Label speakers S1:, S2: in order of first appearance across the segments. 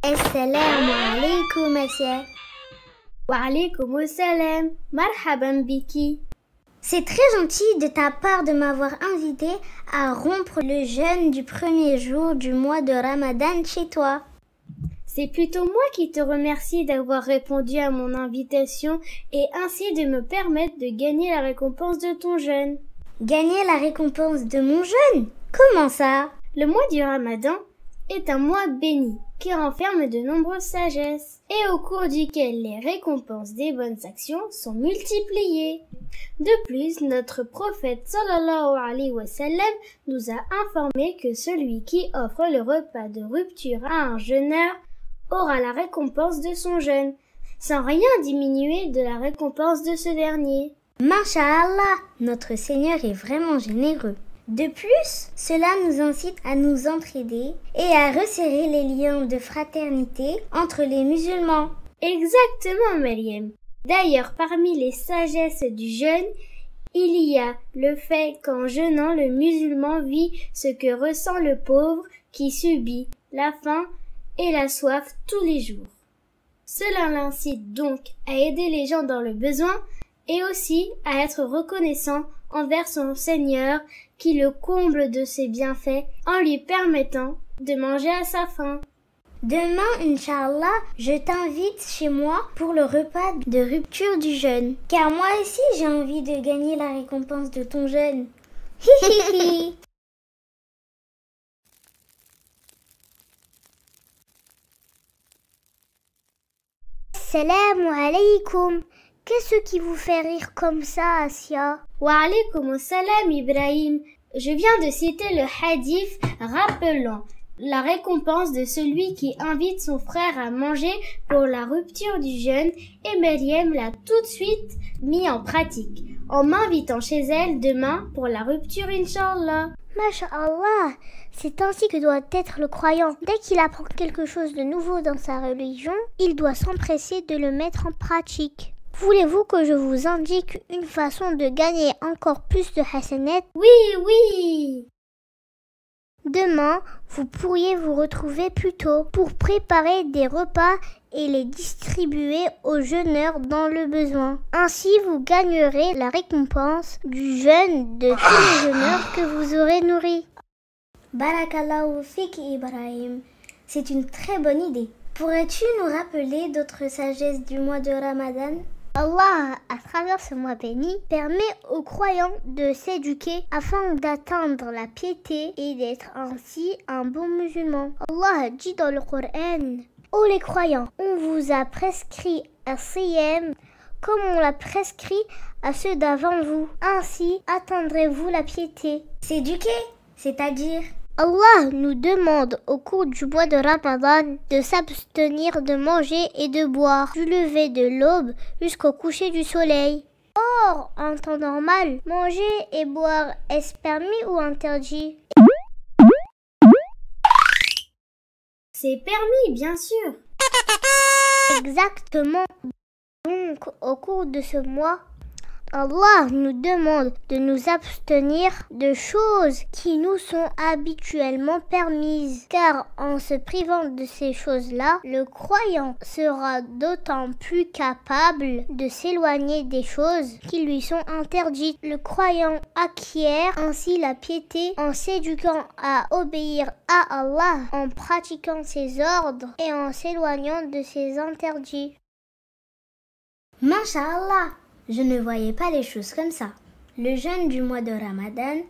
S1: Assalamu alaikum, monsieur.
S2: Wa alaykoum assalam. Marhaban biki.
S1: C'est très gentil de ta part de m'avoir invité à rompre le jeûne du premier jour du mois de Ramadan chez toi.
S2: C'est plutôt moi qui te remercie d'avoir répondu à mon invitation et ainsi de me permettre de gagner la récompense de ton jeûne.
S1: Gagner la récompense de mon jeûne? Comment ça?
S2: Le mois du Ramadan est un mois béni qui renferme de nombreuses sagesses et au cours duquel les récompenses des bonnes actions sont multipliées. De plus, notre prophète sallallahu alayhi wa sallam nous a informé que celui qui offre le repas de rupture à un jeûneur aura la récompense de son jeûne, sans rien diminuer de la récompense de ce dernier.
S1: Masha'Allah, notre Seigneur est vraiment généreux. De plus, cela nous incite à nous entraider et à resserrer les liens de fraternité entre les musulmans.
S2: Exactement, Mariam. D'ailleurs, parmi les sagesses du jeûne, il y a le fait qu'en jeûnant, le musulman vit ce que ressent le pauvre qui subit la faim et la soif tous les jours. Cela l'incite donc à aider les gens dans le besoin et aussi à être reconnaissant envers son Seigneur qui le comble de ses bienfaits en lui permettant de manger à sa faim.
S1: Demain, Inch'Allah, je t'invite chez moi pour le repas de rupture du jeûne. Car moi aussi, j'ai envie de gagner la récompense de ton jeûne. Hi hi hi. Assalamu alaikum. Qu'est-ce qui vous fait rire comme ça, Asia?
S2: Wa alaykoum assalam, Ibrahim. Je viens de citer le hadith rappelant la récompense de celui qui invite son frère à manger pour la rupture du jeûne et Maryam l'a tout de suite mis en pratique en m'invitant chez elle demain pour la rupture, Inch'Allah.
S1: Masha'Allah, c'est ainsi que doit être le croyant. Dès qu'il apprend quelque chose de nouveau dans sa religion, il doit s'empresser de le mettre en pratique. Voulez-vous que je vous indique une façon de gagner encore plus de hasanat?
S2: Oui.
S1: Demain, vous pourriez vous retrouver plus tôt pour préparer des repas et les distribuer aux jeûneurs dans le besoin. Ainsi, vous gagnerez la récompense du jeûne de tous les jeûneurs que vous aurez nourris. Barakallahu fik Ibrahim. C'est une très bonne idée. Pourrais-tu nous rappeler d'autres sagesses du mois de Ramadan? Allah, à travers ce mois béni, permet aux croyants de s'éduquer afin d'atteindre la piété et d'être ainsi un bon musulman. Allah dit dans le Coran: ô les croyants, on vous a prescrit un siyam comme on l'a prescrit à ceux d'avant vous. Ainsi atteindrez-vous la piété. S'éduquer, c'est-à-dire Allah nous demande au cours du mois de Ramadan de s'abstenir de manger et de boire du lever de l'aube jusqu'au coucher du soleil. Or, en temps normal, manger et boire est-ce permis ou interdit?
S2: C'est permis, bien sûr.
S1: Exactement. Donc, au cours de ce mois, Allah nous demande de nous abstenir de choses qui nous sont habituellement permises, car en se privant de ces choses-là, le croyant sera d'autant plus capable de s'éloigner des choses qui lui sont interdites. Le croyant acquiert ainsi la piété en s'éduquant à obéir à Allah, en pratiquant ses ordres et en s'éloignant de ses interdits. Masha'Allah! Je ne voyais pas les choses comme ça. Le jeûne du mois de Ramadan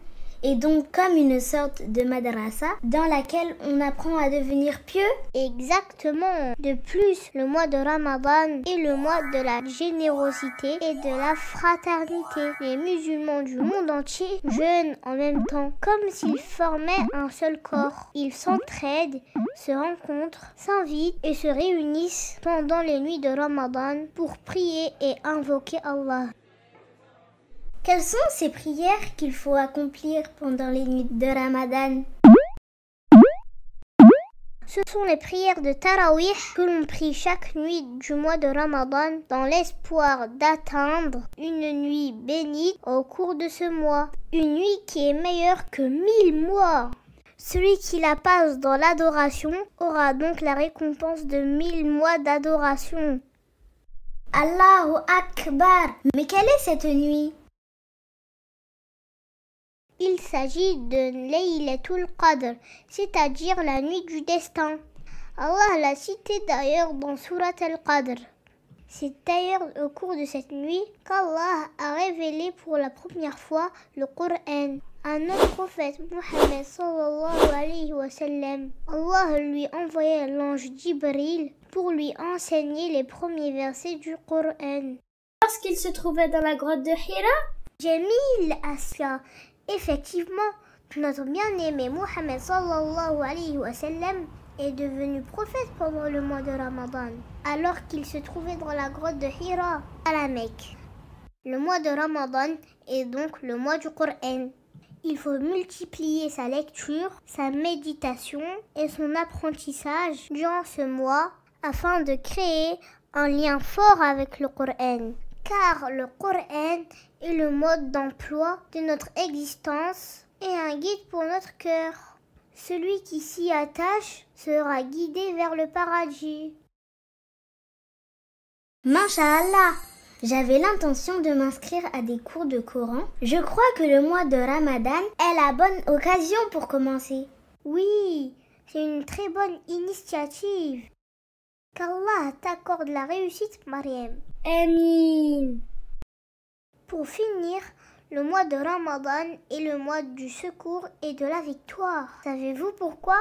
S1: est donc comme une sorte de madrasa dans laquelle on apprend à devenir pieux. Exactement. De plus, le mois de Ramadan est le mois de la générosité et de la fraternité. Les musulmans du monde entier jeûnent en même temps, comme s'ils formaient un seul corps. Ils s'entraident, se rencontrent, s'invitent et se réunissent pendant les nuits de Ramadan pour prier et invoquer Allah. Quelles sont ces prières qu'il faut accomplir pendant les nuits de Ramadan? Ce sont les prières de Tarawih que l'on prie chaque nuit du mois de Ramadan dans l'espoir d'atteindre une nuit bénie au cours de ce mois. Une nuit qui est meilleure que 1000 mois. Celui qui la passe dans l'adoration aura donc la récompense de 1000 mois d'adoration.
S2: Allahu Akbar! Mais quelle est cette nuit?
S1: Il s'agit de Laylatul Qadr, c'est-à-dire la nuit du destin. Allah l'a cité d'ailleurs dans Surat al-Qadr. C'est d'ailleurs au cours de cette nuit qu'Allah a révélé pour la première fois le Coran à notre prophète Mohammed sallallahu alayhi wa sallam. Allah lui envoyait l'ange Jibril pour lui enseigner les premiers versets du Coran.
S2: Lorsqu'il se trouvait dans la grotte de Hira,
S1: Jamil Asya, effectivement, notre bien-aimé Mohammed sallallahu alayhi wa sallam est devenu prophète pendant le mois de Ramadan, alors qu'il se trouvait dans la grotte de Hira à la Mecque. Le mois de Ramadan est donc le mois du Coran. Il faut multiplier sa lecture, sa méditation et son apprentissage durant ce mois afin de créer un lien fort avec le Coran. Car le Coran est le mode d'emploi de notre existence et un guide pour notre cœur. Celui qui s'y attache sera guidé vers le paradis.
S2: Masha'Allah! J'avais l'intention de m'inscrire à des cours de Coran. Je crois que le mois de Ramadan est la bonne occasion pour commencer.
S1: Oui, c'est une très bonne initiative. Qu'Allah t'accorde la réussite, Mariam.
S2: Amin.
S1: Pour finir, le mois de Ramadan est le mois du secours et de la victoire. Savez-vous pourquoi?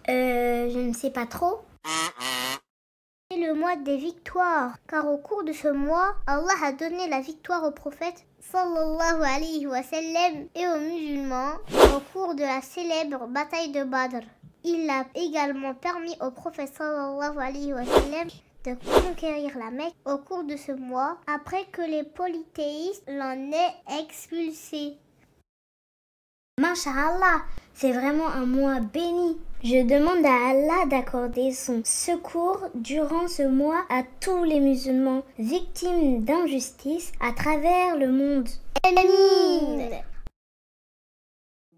S2: Je ne sais pas trop.
S1: C'est le mois des victoires, car au cours de ce mois, Allah a donné la victoire au prophète sallallahu alayhi wa sallam et aux musulmans au cours de la célèbre bataille de Badr. Il a également permis au prophète sallallahu alayhi wa sallam de conquérir la Mecque au cours de ce mois après que les polythéistes l'en aient expulsé.
S2: Masha'Allah, c'est vraiment un mois béni. Je demande à Allah d'accorder son secours durant ce mois à tous les musulmans victimes d'injustice à travers le monde.
S1: Amin.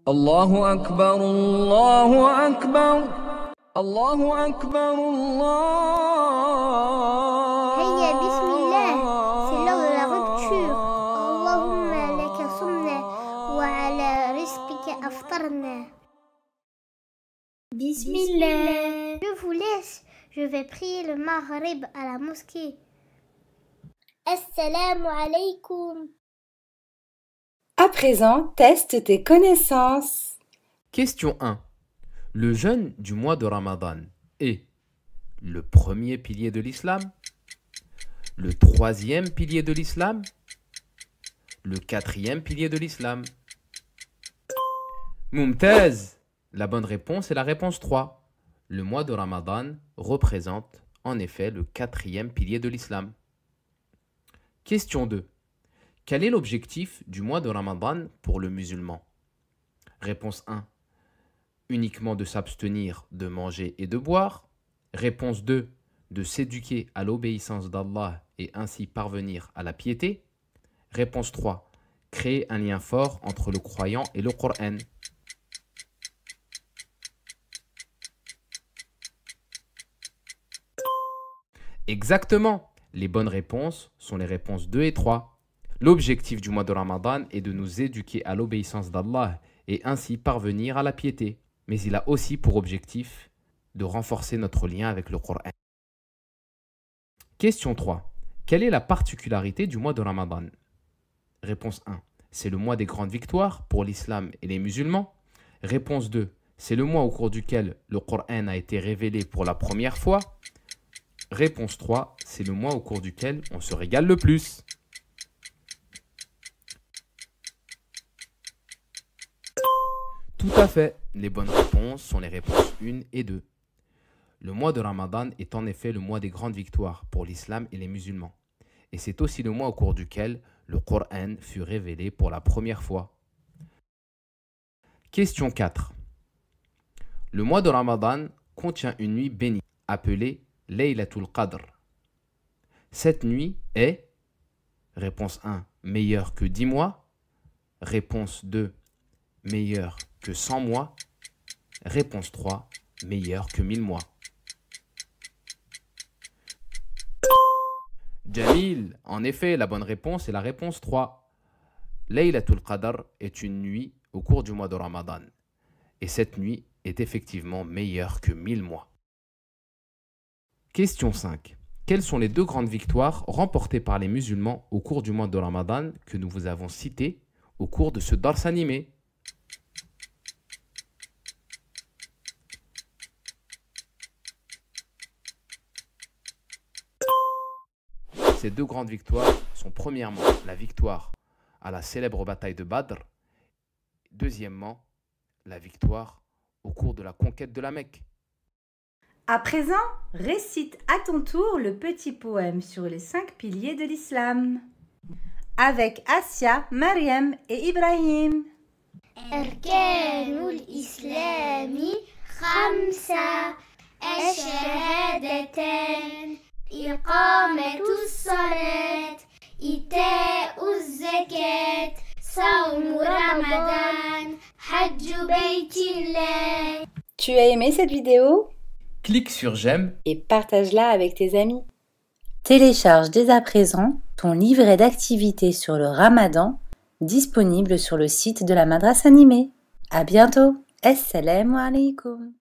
S3: Allahu Akbar, Allahu Akbar, Allahu Akbar, Allah.
S1: Hayya bismillah, c'est l'heure de la rupture. Allahumma laka sumna wa ala rizqika aftarna.
S2: Bismillah.
S1: Je vous laisse, je vais prier le maghrib à la mosquée. Assalamu alaikum.
S4: À présent, teste tes connaissances.
S5: Question 1. Le jeûne du mois de Ramadan est le premier pilier de l'islam, le troisième pilier de l'islam, le quatrième pilier de l'islam. Mumtaz. La bonne réponse est la réponse 3. Le mois de Ramadan représente en effet le quatrième pilier de l'islam. Question 2. Quel est l'objectif du mois de Ramadan pour le musulman? Réponse 1. Uniquement de s'abstenir de manger et de boire. Réponse 2. De s'éduquer à l'obéissance d'Allah et ainsi parvenir à la piété. Réponse 3. Créer un lien fort entre le croyant et le Coran. Exactement. Les bonnes réponses sont les réponses 2 et 3. L'objectif du mois de Ramadan est de nous éduquer à l'obéissance d'Allah et ainsi parvenir à la piété. Mais il a aussi pour objectif de renforcer notre lien avec le Coran. Question 3. Quelle est la particularité du mois de Ramadan? Réponse 1. C'est le mois des grandes victoires pour l'islam et les musulmans. Réponse 2. C'est le mois au cours duquel le Coran a été révélé pour la première fois. Réponse 3. C'est le mois au cours duquel on se régale le plus. Tout à fait. Les bonnes réponses sont les réponses 1 et 2. Le mois de Ramadan est en effet le mois des grandes victoires pour l'islam et les musulmans. Et c'est aussi le mois au cours duquel le Coran fut révélé pour la première fois. Question 4. Le mois de Ramadan contient une nuit bénie appelée Laylatul Qadr. Cette nuit est, réponse 1, meilleur que 10 mois? Réponse 2, meilleur que 100 mois? Réponse 3, meilleur que 1000 mois. Jamil, en effet, la bonne réponse est la réponse 3. Laylatul Qadr est une nuit au cours du mois de Ramadan. Et cette nuit est effectivement meilleure que 1000 mois. Question 5. Quelles sont les 2 grandes victoires remportées par les musulmans au cours du mois de Ramadan que nous vous avons citées au cours de ce dars animé? Ces 2 grandes victoires sont premièrement la victoire à la célèbre bataille de Badr, deuxièmement la victoire au cours de la conquête de la Mecque.
S4: À présent, récite à ton tour le petit poème sur les 5 piliers de l'islam. Avec Asia, Mariam et Ibrahim.
S1: أركان الإسلام خمسة الشهادتان إقامة الصلاة إيتاء الزكاة صوم رمضان حج بيت الله.
S4: Tu as aimé cette vidéo?
S5: Clique sur j'aime
S4: Et partage-la avec tes amis. Télécharge dès à présent ton livret d'activités sur le Ramadan disponible sur le site de la Madrasa animée. À bientôt. Assalamu alaikum.